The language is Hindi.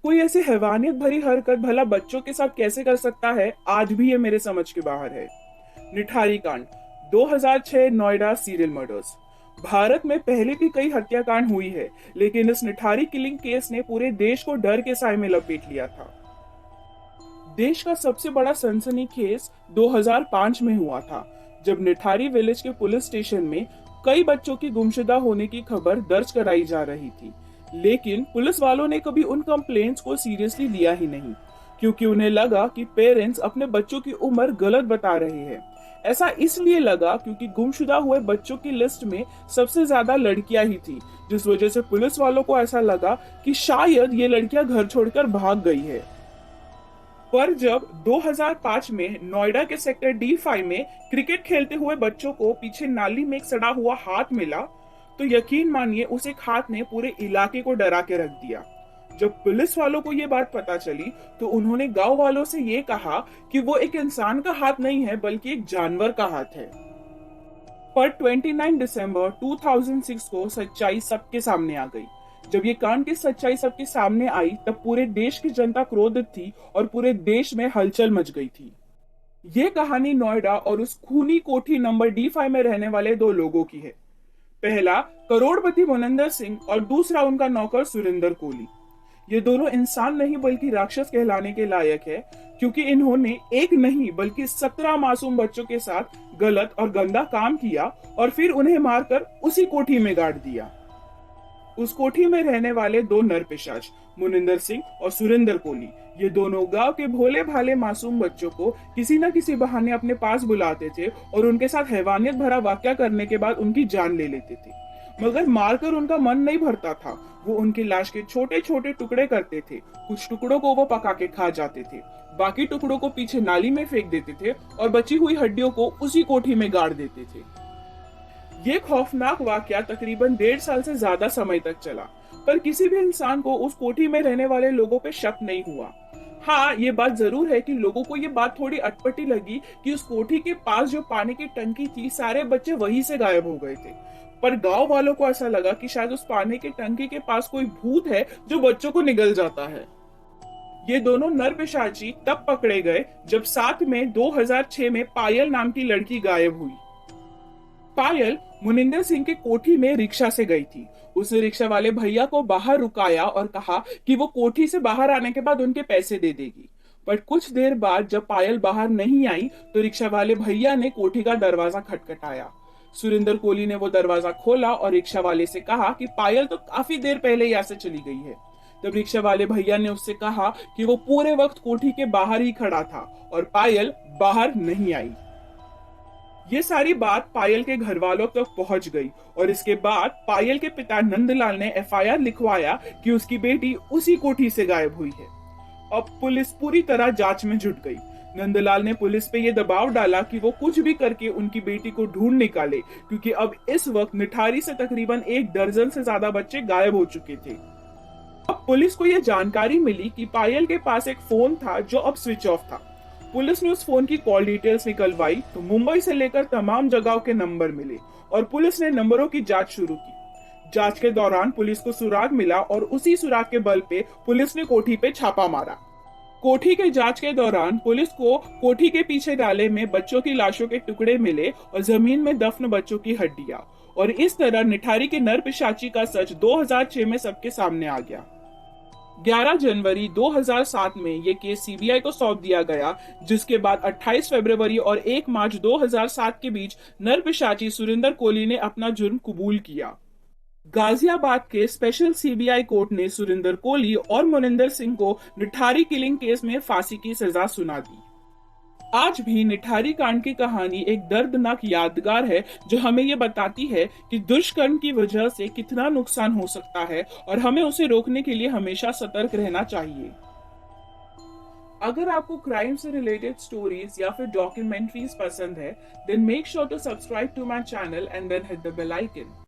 कोई ऐसी हैवानियत भरी हरकत भला बच्चों के साथ कैसे कर सकता है, आज भी ये मेरे समझ के बाहर है। निठारी कांड, 2006 नोएडा सीरियल मर्डर्स। भारत में पहले भी कई हत्याकांड हुई है, लेकिन इस निठारी किलिंग केस ने पूरे देश को डर के साए में लपेट लिया था। देश का सबसे बड़ा सनसनी केस 2005 में हुआ था, जब निठारी विलेज के पुलिस स्टेशन में कई बच्चों की गुमशुदा होने की खबर दर्ज कराई जा रही थी। लेकिन पुलिस वालों ने कभी उन कंप्लेंट्स को सीरियसली लिया ही नहीं, क्योंकि उन्हें लगा कि पेरेंट्स अपने बच्चों की उम्र गलत बता रहे हैं। ऐसा इसलिए लगा क्योंकि गुमशुदा हुए बच्चों की लिस्ट में सबसे ज्यादा लड़कियां ही थी, जिस वजह से पुलिस वालों को ऐसा लगा कि शायद ये लड़कियां घर छोड़कर भाग गई है। पर जब 2005 में नोएडा के सेक्टर D5 में क्रिकेट खेलते हुए बच्चों को पीछे नाली में एक सड़ा हुआ हाथ मिला, तो यकीन मानिए उस एक हाथ ने पूरे इलाके को डरा के रख दिया। जब पुलिस वालों को ये बात पता चली, तो उन्होंने गांव वालों से ये कहा कि वो एक इंसान का हाथ नहीं है, बल्कि एक जानवर का हाथ है। पर 29 दिसंबर 2006 को सच्चाई सबके सामने आ गई। जब ये कांड की सच्चाई सबके सामने आई, तब पूरे देश की जनता क्रोधित थी और पूरे देश में हलचल मच गई थी। ये कहानी नोएडा और उस खूनी कोठी नंबर D5 में रहने वाले दो लोगों की है। पहला करोड़पति मोनिंदर सिंह और दूसरा उनका नौकर सुरिंदर कोहली। ये दोनों इंसान नहीं बल्कि राक्षस कहलाने के लायक है, क्योंकि इन्होंने एक नहीं बल्कि 17 मासूम बच्चों के साथ गलत और गंदा काम किया और फिर उन्हें मारकर उसी कोठी में गाड़ दिया। उस कोठी में रहने वाले दो नरपिशाच, मुनिंदर सिंह और सुरेंद्र कोहली, ये दोनों गांव के भोले भाले मासूम बच्चों को किसी न किसी बहाने अपने पास बुलाते थे और उनके साथ हैवानियत भरा वाकया करने के बाद उनकी जान ले लेते थे। मगर मारकर उनका मन नहीं भरता था, वो उनकी लाश के छोटे छोटे टुकड़े करते थे। कुछ टुकड़ों को वो पका के खा जाते थे, बाकी टुकड़ों को पीछे नाली में फेंक देते थे और बची हुई हड्डियों को उसी कोठी में गाड़ देते थे। ये खौफनाक वाकया तकरीबन 1.5 साल से ज्यादा समय तक चला, पर किसी भी इंसान को उस कोठी में रहने वाले लोगों पे शक नहीं हुआ। हाँ, ये बात जरूर है कि लोगों को ये बात थोड़ी अटपटी लगी कि उस कोठी के पास जो पानी की टंकी थी, सारे बच्चे वहीं से गायब हो गए थे। पर गांव वालों को ऐसा लगा कि शायद उस पानी की टंकी के पास कोई भूत है जो बच्चों को निगल जाता है। ये दोनों नरपिशाची तब पकड़े गए जब 7 मई 2006 में पायल नाम की लड़की गायब हुई। पायल मुनिंदर सिंह के कोठी में रिक्शा से गई थी। उसने रिक्शा वाले भैया को बाहर रुकाया और कहा कि वो कोठी से बाहर आने के बाद उनके पैसे दे देगी। पर कुछ देर बाद जब पायल बाहर नहीं आई, तो रिक्शा वाले भैया ने कोठी का दरवाजा खटखटाया। सुरेंद्र कोहली ने वो दरवाजा खोला और रिक्शा वाले से कहा कि पायल तो काफी देर पहले यहाँ से चली गई है। तब रिक्शा वाले भैया ने उससे कहा कि वो पूरे वक्त कोठी के बाहर ही खड़ा था और पायल बाहर नहीं आई। ये सारी बात पायल के घर वालों तक पहुंच गई और इसके बाद पायल के पिता नंदलाल ने FIR लिखवाया कि उसकी बेटी उसी कोठी से गायब हुई है। अब पुलिस पूरी तरह जांच में जुट गई। नंदलाल ने पुलिस पे ये दबाव डाला कि वो कुछ भी करके उनकी बेटी को ढूंढ निकाले, क्योंकि अब इस वक्त निठारी से तकरीबन 1 दर्जन से ज्यादा बच्चे गायब हो चुके थे। अब पुलिस को यह जानकारी मिली कि पायल के पास एक फोन था जो अब स्विच ऑफ था। पुलिस ने उस फोन की कॉल डिटेल्स निकलवाई तो मुंबई से लेकर तमाम जगहों के नंबर मिले और पुलिस ने नंबरों की जांच शुरू की। जांच के दौरान पुलिस को सुराग मिला और उसी सुराग के बल पे पुलिस ने कोठी पे छापा मारा। कोठी के जांच के दौरान पुलिस को कोठी के पीछे डाले में बच्चों की लाशों के टुकड़े मिले और जमीन में दफन बच्चों की हड्डियां, और इस तरह निठारी के नरपिशाची का सच 2006 में सबके सामने आ गया। 11 जनवरी 2007 में यह केस CBI को सौंप दिया गया, जिसके बाद 28 फरवरी और 1 मार्च 2007 के बीच नरपिशाची सुरेंद्र कोहली ने अपना जुर्म कबूल किया। गाजियाबाद के स्पेशल CBI कोर्ट ने सुरेंद्र कोहली और मोनिंदर सिंह को निठारी किलिंग केस में फांसी की सजा सुना दी। आज भी निठारी कांड की कहानी एक दर्दनाक यादगार है, जो हमें ये बताती है कि दुष्कर्म की वजह से कितना नुकसान हो सकता है और हमें उसे रोकने के लिए हमेशा सतर्क रहना चाहिए। अगर आपको क्राइम से रिलेटेड स्टोरीज या फिर डॉक्यूमेंट्रीज पसंद है, then make sure to subscribe to my channel and then hit the bell icon.